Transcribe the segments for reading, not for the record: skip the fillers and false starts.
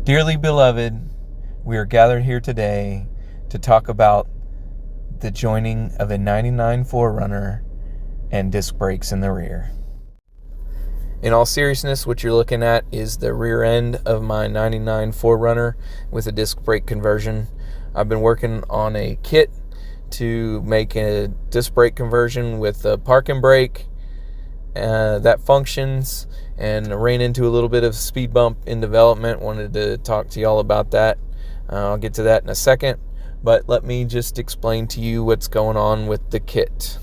Dearly beloved, we are gathered here today to talk about the joining of a 99 4Runner and disc brakes in the rear. In all seriousness, what you're looking at is the rear end of my 99 4Runner with a disc brake conversion. I've been working on a kit to make a disc brake conversion with a parking brake that functions, and ran into a little bit of speed bump in development. Wanted to talk to y'all about that. I'll get to that in a second, but let me just explain to you what's going on with the kit.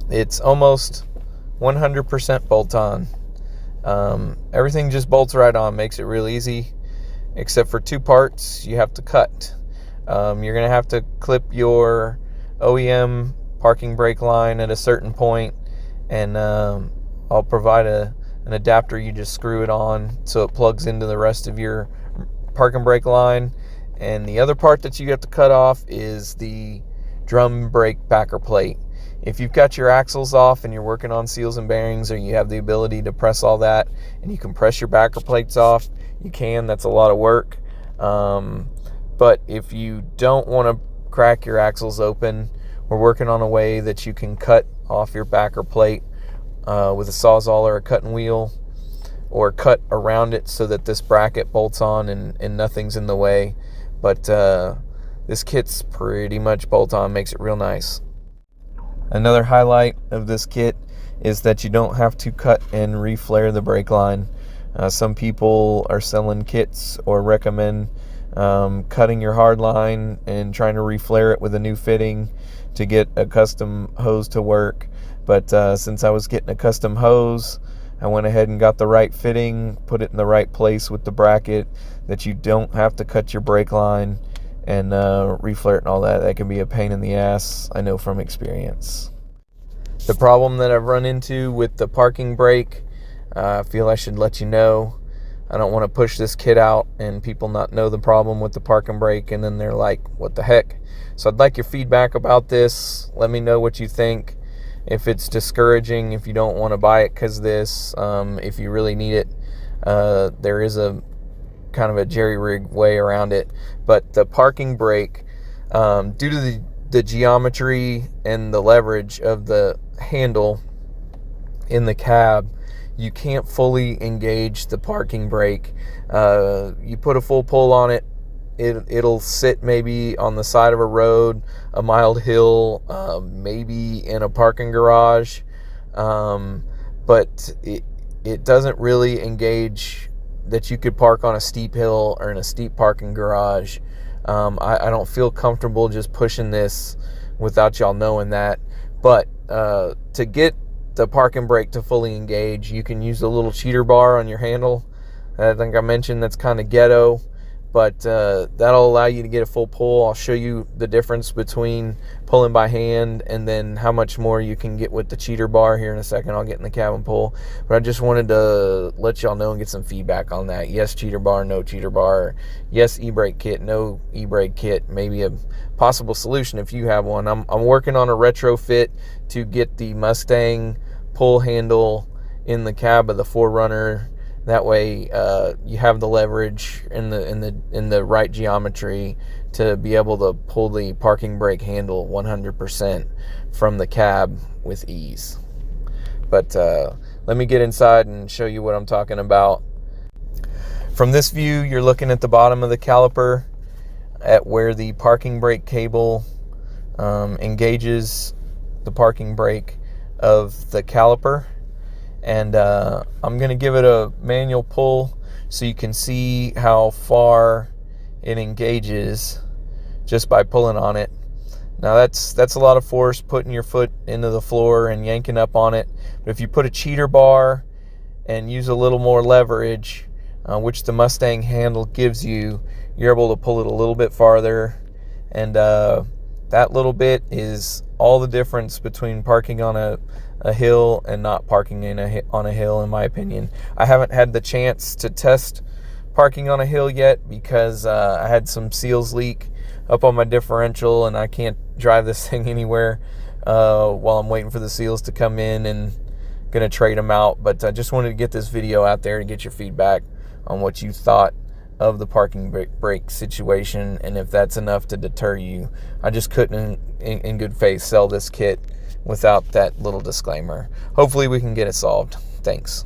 It's almost 100% bolt-on. Everything just bolts right on, makes it real easy, except for two parts you have to cut. You're going to have to clip your OEM parking brake line at a certain point, and I'll provide an adapter. You just screw it on so it plugs into the rest of your parking brake line. And the other part that you have to cut off is the drum brake backer plate. If you've got your axles off and you're working on seals and bearings, or you have the ability to press all that and you can press your backer plates off, you can. That's a lot of work. But if you don't want to crack your axles open, we're working on a way that you can cut off your backer plate with a Sawzall or a cutting wheel, or cut around it so that this bracket bolts on and nothing's in the way. But this kit's pretty much bolt on, makes it real nice. Another highlight of this kit is that you don't have to cut and reflare the brake line. Some people are selling kits or recommend cutting your hard line and trying to reflare it with a new fitting to get a custom hose to work. But since I was getting a custom hose, I went ahead and got the right fitting, put it in the right place with the bracket, that you don't have to cut your brake line and reflare it and all that. That can be a pain in the ass, I know from experience. The problem that I've run into with the parking brake, I feel I should let you know. I don't want to push this kit out and people not know the problem with the parking brake, and then they're like, what the heck? So I'd like your feedback about this. Let me know what you think. If it's discouraging, if you don't want to buy it because of this, if you really need it, there is a kind of a jerry-rig way around it. But the parking brake, due to the geometry and the leverage of the handle in the cab, you can't fully engage the parking brake. You put a full pull on it, it'll sit maybe on the side of a road, a mild hill, maybe in a parking garage, but it doesn't really engage that you could park on a steep hill or in a steep parking garage. I don't feel comfortable just pushing this without y'all knowing that. But to get the parking brake to fully engage, you can use a little cheater bar on your handle. I think I mentioned that's kind of ghetto, but that'll allow you to get a full pull. I'll show you the difference between pulling by hand and then how much more you can get with the cheater bar here in a second. I'll get in the cab and pull, but I just wanted to let y'all know and get some feedback on that. Yes, cheater bar, no cheater bar. Yes, e-brake kit, no e-brake kit. Maybe a possible solution if you have one. I'm working on a retrofit to get the Mustang pull handle in the cab of the 4Runner. That way, you have the leverage in the right geometry to be able to pull the parking brake handle 100% from the cab with ease. But let me get inside and show you what I'm talking about. From this view, you're looking at the bottom of the caliper, at where the parking brake cable engages the parking brake of the caliper. And I'm going to give it a manual pull so you can see how far it engages just by pulling on it. Now that's a lot of force, putting your foot into the floor and yanking up on it. But if you put a cheater bar and use a little more leverage, which the Mustang handle gives you, you're able to pull it a little bit farther. And that little bit is all the difference between parking on a hill and not parking on a hill, in my opinion. I haven't had the chance to test parking on a hill yet because I had some seals leak up on my differential, and I can't drive this thing anywhere while I'm waiting for the seals to come in, and gonna trade them out. But I just wanted to get this video out there to get your feedback on what you thought of the parking brake situation, and if that's enough to deter you, I just couldn't in good faith sell this kit without that little disclaimer. Hopefully we can get it solved. Thanks.